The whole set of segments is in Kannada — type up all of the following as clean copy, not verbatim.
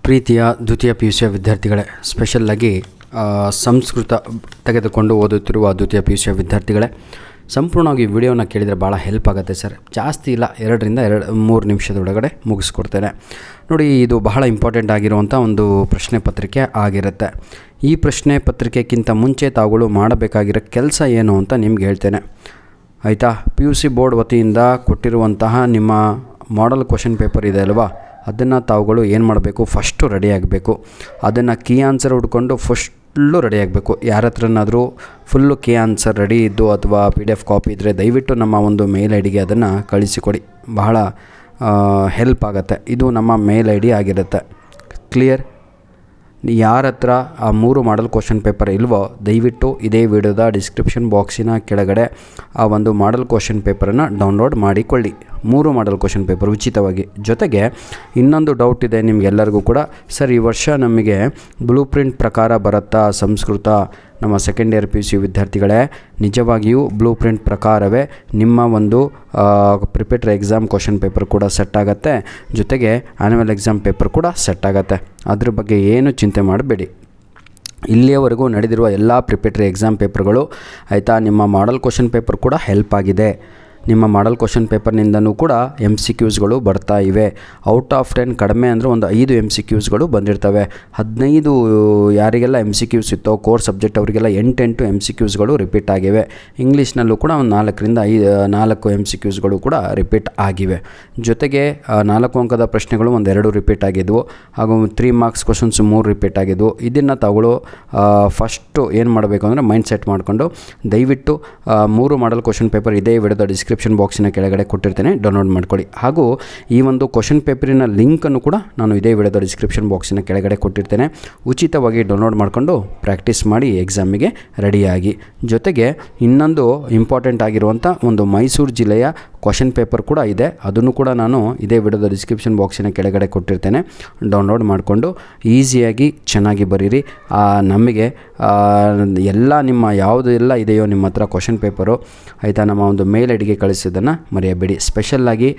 ಪ್ರೀತಿಯ ದ್ವಿತೀಯ PUC ವಿದ್ಯಾರ್ಥಿಗಳೇ, ಸ್ಪೆಷಲ್ಲಾಗಿ ಸಂಸ್ಕೃತ ತೆಗೆದುಕೊಂಡು ಓದುತ್ತಿರುವ ದ್ವಿತೀಯ PUC ವಿದ್ಯಾರ್ಥಿಗಳೇ, ಸಂಪೂರ್ಣವಾಗಿ ವಿಡಿಯೋನ ಕೇಳಿದರೆ ಭಾಳ ಹೆಲ್ಪ್ ಆಗುತ್ತೆ ಸರ್. ಜಾಸ್ತಿ ಇಲ್ಲ, 2-3 ನಿಮಿಷದೊಳಗಡೆ ಮುಗಿಸ್ಕೊಡ್ತೇನೆ ನೋಡಿ. ಇದು ಬಹಳ ಇಂಪಾರ್ಟೆಂಟ್ ಆಗಿರುವಂಥ ಒಂದು ಪ್ರಶ್ನೆ ಪತ್ರಿಕೆ ಆಗಿರುತ್ತೆ. ಈ ಪ್ರಶ್ನೆ ಪತ್ರಿಕೆಗಿಂತ ಮುಂಚೆ ತಾವುಗಳು ಮಾಡಬೇಕಾಗಿರೋ ಕೆಲಸ ಏನು ಅಂತ ನಿಮ್ಗೆ ಹೇಳ್ತೇನೆ, ಆಯಿತಾ. PUC ಬೋರ್ಡ್ ವತಿಯಿಂದ ಕೊಟ್ಟಿರುವಂತಹ ನಿಮ್ಮ ಮಾಡೆಲ್ ಕ್ವಶನ್ ಪೇಪರ್ ಇದೆ ಅಲ್ವಾ, ಅದನ್ನು ತಾವುಗಳು ಏನು ಮಾಡಬೇಕು, ಫಸ್ಟು ರೆಡಿ ಆಗಬೇಕು. ಅದನ್ನು ಕೀ ಆನ್ಸರ್ ಹುಡ್ಕೊಂಡು ಫುಲ್ಲು ರೆಡಿ ಆಗಬೇಕು. ಯಾರ ಹತ್ರನಾದರೂ ಫುಲ್ಲು ಕೀ ಆನ್ಸರ್ ರೆಡಿ ಇದ್ದು ಅಥವಾ PDF ಕಾಪಿ ಇದ್ದರೆ ದಯವಿಟ್ಟು ನಮ್ಮ ಒಂದು ಮೇಲ್ ಐ ಡಿಗೆ ಅದನ್ನು ಕಳಿಸಿಕೊಡಿ, ಬಹಳ ಹೆಲ್ಪ್ ಆಗುತ್ತೆ. ಇದು ನಮ್ಮ ಮೇಲ್ ID ಆಗಿರುತ್ತೆ. ಕ್ಲಿಯರ್? ಯಾರ ಹತ್ರ ಆ 3 ಮಾಡೆಲ್ ಕ್ವಶನ್ ಪೇಪರ್ ಇಲ್ವೋ ದಯವಿಟ್ಟು ಇದೇ ವಿಡಿಯೋದ ಡಿಸ್ಕ್ರಿಪ್ಷನ್ ಬಾಕ್ಸಿನ ಕೆಳಗಡೆ ಆ ಒಂದು ಮಾಡೆಲ್ ಕ್ವಶನ್ ಪೇಪರನ್ನು ಡೌನ್ಲೋಡ್ ಮಾಡಿಕೊಳ್ಳಿ. 3 ಮಾಡೆಲ್ ಕ್ವಶನ್ ಪೇಪರ್ ಉಚಿತವಾಗಿ. ಜೊತೆಗೆ ಇನ್ನೊಂದು ಡೌಟ್ ಇದೆ ನಿಮಗೆಲ್ಲರಿಗೂ ಕೂಡ, ಸರ್ ಈ ವರ್ಷ ನಮಗೆ ಬ್ಲೂ ಪ್ರಿಂಟ್ ಪ್ರಕಾರ ಬರುತ್ತಾ ಸಂಸ್ಕೃತ? ನಮ್ಮ ಸೆಕೆಂಡ್ ಇಯರ್ PUC ವಿದ್ಯಾರ್ಥಿಗಳೇ, ನಿಜವಾಗಿಯೂ ಬ್ಲೂ ಪ್ರಿಂಟ್ ಪ್ರಕಾರವೇ ನಿಮ್ಮ ಒಂದು ಪ್ರಿಪೇಟರಿ ಎಕ್ಸಾಮ್ ಕ್ವಶನ್ ಪೇಪರ್ ಕೂಡ ಸೆಟ್ ಆಗುತ್ತೆ, ಜೊತೆಗೆ ಆ್ಯನ್ಯುವಲ್ ಎಕ್ಸಾಮ್ ಪೇಪರ್ ಕೂಡ ಸೆಟ್ ಆಗುತ್ತೆ. ಅದ್ರ ಬಗ್ಗೆ ಏನು ಚಿಂತೆ ಮಾಡಬೇಡಿ. ಇಲ್ಲಿಯವರೆಗೂ ನಡೆದಿರುವ ಎಲ್ಲ ಪ್ರಿಪೇಟರಿ ಎಕ್ಸಾಮ್ ಪೇಪರ್ಗಳು ಆಯಿತಾ, ನಿಮ್ಮ ಮಾಡೆಲ್ ಕ್ವಶನ್ ಪೇಪರ್ ಕೂಡ ಹೆಲ್ಪ್ ಆಗಿದೆ. ನಿಮ್ಮ ಮಾಡೆಲ್ ಕ್ವಶನ್ ಪೇಪರ್ನಿಂದನೂ ಕೂಡ MCQsಗಳು ಬರ್ತಾ ಇವೆ. ಔಟ್ ಆಫ್ 10 ಕಡಿಮೆ ಅಂದರೆ ಒಂದು 5 MCQsಗಳು ಬಂದಿರ್ತವೆ. 15 ಯಾರಿಗೆಲ್ಲ MCQs ಇತ್ತೋ ಕೋರ್ ಸಬ್ಜೆಕ್ಟ್ ಅವರಿಗೆಲ್ಲ 8 MCQsಗಳು ರಿಪೀಟ್ ಆಗಿವೆ. ಇಂಗ್ಲೀಷ್ನಲ್ಲೂ ಕೂಡ ಒಂದು 4 MCQsಗಳು ಕೂಡ ರಿಪೀಟ್ ಆಗಿವೆ. ಜೊತೆಗೆ 4 ಅಂಕದ ಪ್ರಶ್ನೆಗಳು 1-2 ರಿಪೀಟ್ ಆಗಿದ್ವು, ಹಾಗೂ 3 ಮಾರ್ಕ್ಸ್ ಕ್ವಶನ್ಸ್ 3 ರಿಪೀಟ್ ಆಗಿದ್ವು. ಇದನ್ನು ತಾವುಗಳು ಫಸ್ಟು ಏನು ಮಾಡಬೇಕು ಅಂದರೆ ಮೈಂಡ್ ಸೆಟ್ ಮಾಡಿಕೊಂಡು ದಯವಿಟ್ಟು 3 ಮಾಡೆಲ್ ಕ್ವಶನ್ ಪೇಪರ್ ಇದೇ ವಿಡಿಯೋದ ಡಿಸ್ಕ್ರಿಪ್ಷನ್ ಬಾಕ್ಸಿನ ಕೆಳಗಡೆ ಕೊಟ್ಟಿರ್ತೇನೆ, ಡೌನ್ಲೋಡ್ ಮಾಡ್ಕೊಳ್ಳಿ. ಹಾಗೂ ಈ ಒಂದು ಕ್ವಶನ್ ಪೇಪರಿನ ಲಿಂಕನ್ನು ಕೂಡ ನಾನು ಇದೇ ವಿಡಿಯೋದ ಡಿಸ್ಕ್ರಿಪ್ಷನ್ ಬಾಕ್ಸಿನ ಕೆಳಗಡೆ ಕೊಟ್ಟಿರ್ತೇನೆ. ಉಚಿತವಾಗಿ ಡೌನ್ಲೋಡ್ ಮಾಡಿಕೊಂಡು ಪ್ರಾಕ್ಟೀಸ್ ಮಾಡಿ ಎಕ್ಸಾಮಿಗೆ ರೆಡಿಯಾಗಿ. ಜೊತೆಗೆ ಇನ್ನೊಂದು ಇಂಪಾರ್ಟೆಂಟ್ ಆಗಿರುವಂಥ ಒಂದು ಮೈಸೂರು ಜಿಲ್ಲೆಯ ಕ್ವಶನ್ ಪೇಪರ್ ಕೂಡ ಇದೆ, ಅದನ್ನು ಕೂಡ ನಾನು ಇದೇ ವಿಡಿಯೋದ ಡಿಸ್ಕ್ರಿಪ್ಷನ್ ಬಾಕ್ಸಿನ ಕೆಳಗಡೆ ಕೊಟ್ಟಿರ್ತೇನೆ. ಡೌನ್ಲೋಡ್ ಮಾಡಿಕೊಂಡು ಈಸಿಯಾಗಿ ಚೆನ್ನಾಗಿ ಬರೀರಿ. ನಮಗೆ ಎಲ್ಲ ನಿಮ್ಮ ಯಾವುದೆಲ್ಲ ಇದೆಯೋ ನಿಮ್ಮ ಹತ್ರ ಕ್ವಶನ್ ಪೇಪರು ಆಯಿತಾ, ನಮ್ಮ ಒಂದು ಮೇಲ್ ಐಡಿಗೆ ಕಳಿಸೋದನ್ನು ಮರೆಯಬೇಡಿ. ಸ್ಪೆಷಲ್ಲಾಗಿ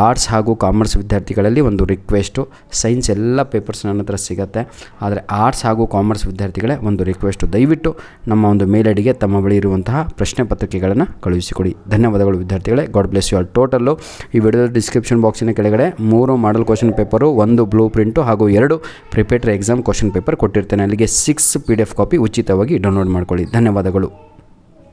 ಆರ್ಟ್ಸ್ ಹಾಗೂ ಕಾಮರ್ಸ್ ವಿದ್ಯಾರ್ಥಿಗಳಲ್ಲಿ ಒಂದು ರಿಕ್ವೆಸ್ಟು, ಸೈನ್ಸ್ ಎಲ್ಲ ಪೇಪರ್ಸ್ ನನ್ನ ಹತ್ರ ಸಿಗುತ್ತೆ, ಆದರೆ ಆರ್ಟ್ಸ್ ಹಾಗೂ ಕಾಮರ್ಸ್ ವಿದ್ಯಾರ್ಥಿಗಳೇ ಒಂದು ರಿಕ್ವೆಸ್ಟು, ದಯವಿಟ್ಟು ನಮ್ಮ ಒಂದು ಮೇಲ್ ಐಡಿಗೆ ತಮ್ಮ ಬಳಿ ಇರುವಂತಹ ಪ್ರಶ್ನೆ ಪತ್ರಿಕೆಗಳನ್ನು ಕಳುಹಿಸಿಕೊಡಿ. ಧನ್ಯವಾದಗಳು ವಿದ್ಯಾರ್ಥಿಗಳೇ. God bless you all. Total ಈ ವಿಡಿಯೋದ ಡಿಸ್ಕ್ರಿಪ್ಷನ್ ಬಾಕ್ಸಿನ ಕೆಳಗಡೆ 3 model question paper, 1 blue print ಹಾಗೂ 2 ಪ್ರಿಪೇಟರಿ ಎಕ್ಸಾಮ್ ಕ್ವಶನ್ ಪೇಪರ್ ಕೊಟ್ಟಿರ್ತೇನೆ. ಅಲ್ಲಿಗೆ 6 PDF ಕಾಪಿ ಉಚಿತವಾಗಿ ಡೌನ್ಲೋಡ್ ಮಾಡ್ಕೊಳ್ಳಿ. ಧನ್ಯವಾದಗಳು.